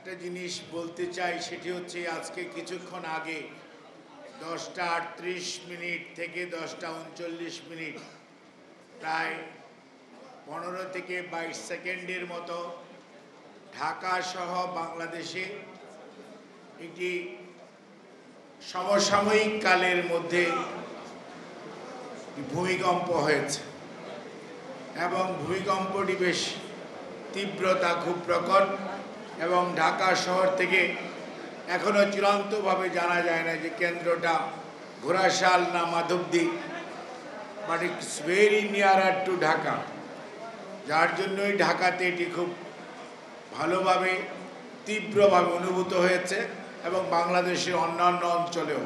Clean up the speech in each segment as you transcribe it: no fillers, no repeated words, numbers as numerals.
একটা জিনিস বলতে চাই, সেটি হচ্ছে আজকে কিছুক্ষণ আগে 10:38 থেকে 10:39 প্রায় 15 থেকে 22 সেকেন্ডের মতো ঢাকা সহ বাংলাদেশে একটি সমসাময়িক কালের মধ্যে ভূমিকম্প হয়েছে এবং ভূমিকম্পটি বেশ তীব্রতা খুব প্রকট এবং ঢাকা শহর থেকে এখনো চূড়ান্তভাবে জানা যায় না যে কেন্দ্রটা ঘোড়াশাল না Madhabdi, but it's very nearer to Dhaka, যার জন্যই ঢাকাতে এটি খুব ভালোভাবে তীব্রভাবে অনুভূত হয়েছে এবং বাংলাদেশের অন্যান্য অঞ্চলেও।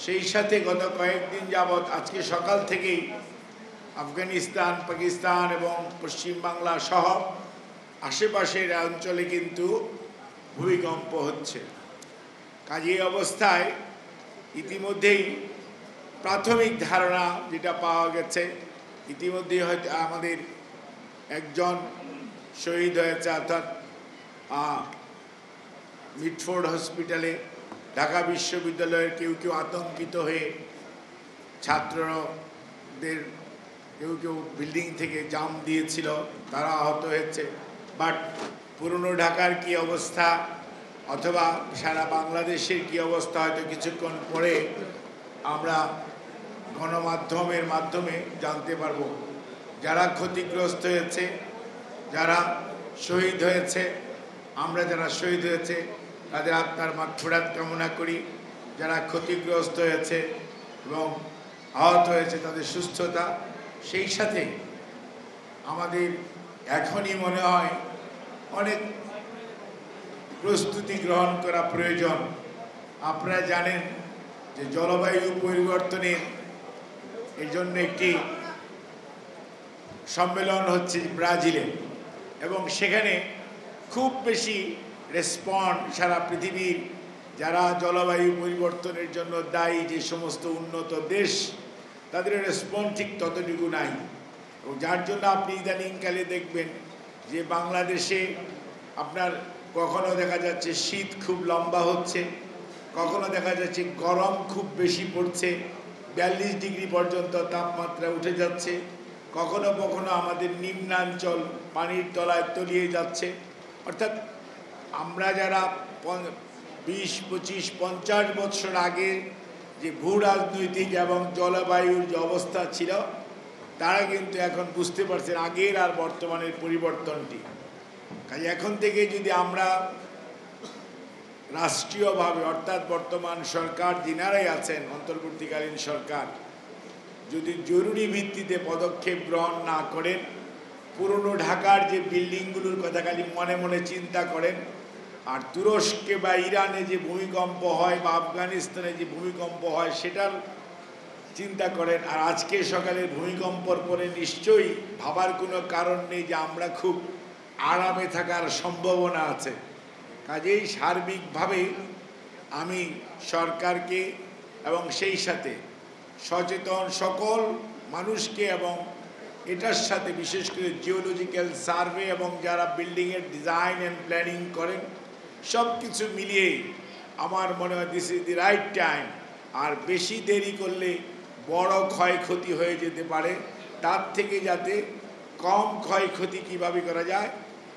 সেই সাথে গত কয়েকদিন যাবৎ আজকে সকাল থেকেই আফগানিস্তান, পাকিস্তান এবং পশ্চিমবাংলা সহ আশেপাশের অঞ্চলে কিন্তু ভূমিকম্প হচ্ছে। কাজেই অবস্থায় ইতিমধ্যেই প্রাথমিক ধারণা যেটা পাওয়া গেছে, ইতিমধ্যেই হয়তো আমাদের একজন শহীদ হয়েছে, অর্থাৎ মিটফোর্ড হসপিটালে ঢাকা বিশ্ববিদ্যালয়ের কেউ কেউ আতঙ্কিত হয়ে ছাত্রদের কেউ কেউ বিল্ডিং থেকে জাম দিয়েছিল, তারা আহত হয়েছে। বাট পুরনো ঢাকার কি অবস্থা অথবা সারা বাংলাদেশের কি অবস্থা হয়তো কিছুক্ষণ পরে আমরা গণমাধ্যমের মাধ্যমে জানতে পারব। যারা ক্ষতিগ্রস্ত হয়েছে, যারা শহীদ হয়েছে, আমরা যারা শহীদ হয়েছে তাদের আত্মার মাগফিরাত কামনা করি। যারা ক্ষতিগ্রস্ত হয়েছে এবং আহত হয়েছে তাদের সুস্থতা। সেই সাথে আমাদের এখনই মনে হয় অনেক প্রস্তুতি গ্রহণ করা প্রয়োজন। আপনারা জানেন যে জলবায়ু পরিবর্তনের এই জন্য একটি সম্মেলন হচ্ছে ব্রাজিলে এবং সেখানে খুব বেশি রেসপন্ড সারা পৃথিবীর যারা জলবায়ু পরিবর্তনের জন্য দায়ী যে সমস্ত উন্নত দেশ, তাদের রেসপন্স ঠিক ততটুকু নাই। এবং যার জন্য আপনি ইদানিংকালে দেখবেন যে বাংলাদেশে আপনার কখনো দেখা যাচ্ছে শীত খুব লম্বা হচ্ছে, কখনো দেখা যাচ্ছে গরম খুব বেশি পড়ছে, 42 ডিগ্রি পর্যন্ত তাপমাত্রা উঠে যাচ্ছে, কখনো কখনো আমাদের নিম্নাঞ্চল পানির তলায় তলিয়ে যাচ্ছে। অর্থাৎ আমরা যারা 20, 25, 50 বছর আগে যে ভূ রাজনৈতিক এবং জলবায়ুর যে অবস্থা ছিল, তারা কিন্তু এখন বুঝতে পারছেন আগের আর বর্তমানের পরিবর্তনটি। কাজে এখন থেকে যদি আমরা রাষ্ট্রীয়ভাবে, অর্থাৎ বর্তমান সরকার যিনারাই আছেন, অন্তর্বর্তীকালীন সরকার, যদি জরুরি ভিত্তিতে পদক্ষেপ গ্রহণ না করেন, পুরনো ঢাকার যে বিল্ডিংগুলোর কথা খালি মনে মনে চিন্তা করেন, আর তুরস্কে বা ইরানে যে ভূমিকম্প হয় বা আফগানিস্তানে যে ভূমিকম্প হয় সেটার চিন্তা করেন, আর আজকে সকালের ভূমিকম্পর পরে নিশ্চয়ই ভাবার কোনো কারণ নেই যে আমরা খুব আরামে থাকার সম্ভাবনা আছে। কাজেই সার্বিকভাবে আমি সরকারকে এবং সেই সাথে সচেতন সকল মানুষকে এবং এটার সাথে বিশেষ করে জিওলজিক্যাল সার্ভে এবং যারা বিল্ডিংয়ের ডিজাইন অ্যান্ড প্ল্যানিং করেন, সব কিছু মিলিয়ে আমার মনে হয় this is the right time. আর বেশি দেরি করলে বড় ক্ষয়ক্ষতি হয়ে যেতে পারে, তার থেকে যাতে কম ক্ষয়ক্ষতি কীভাবে করা যায়,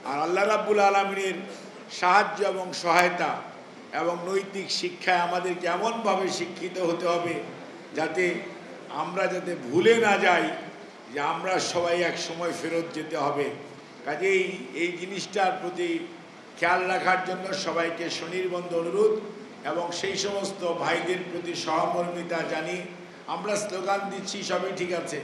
আর আল্লাহ রাব্বুল আলামিনের সাহায্য এবং সহায়তা এবং নৈতিক শিক্ষায় আমাদেরকে এমনভাবে শিক্ষিত হতে হবে যাতে আমরা যাতে ভুলে না যাই যে আমরা সবাই এক সময় ফেরত যেতে হবে। কাজেই এই জিনিসটার প্রতি খেয়াল রাখার জন্য সবাইকে স্বনির্বন্ধ অনুরোধ এবং সেই সমস্ত ভাইদের প্রতি সহমর্মিতা জানিয়ে আমরা স্লোগান দিচ্ছি, সবই ঠিক আছে,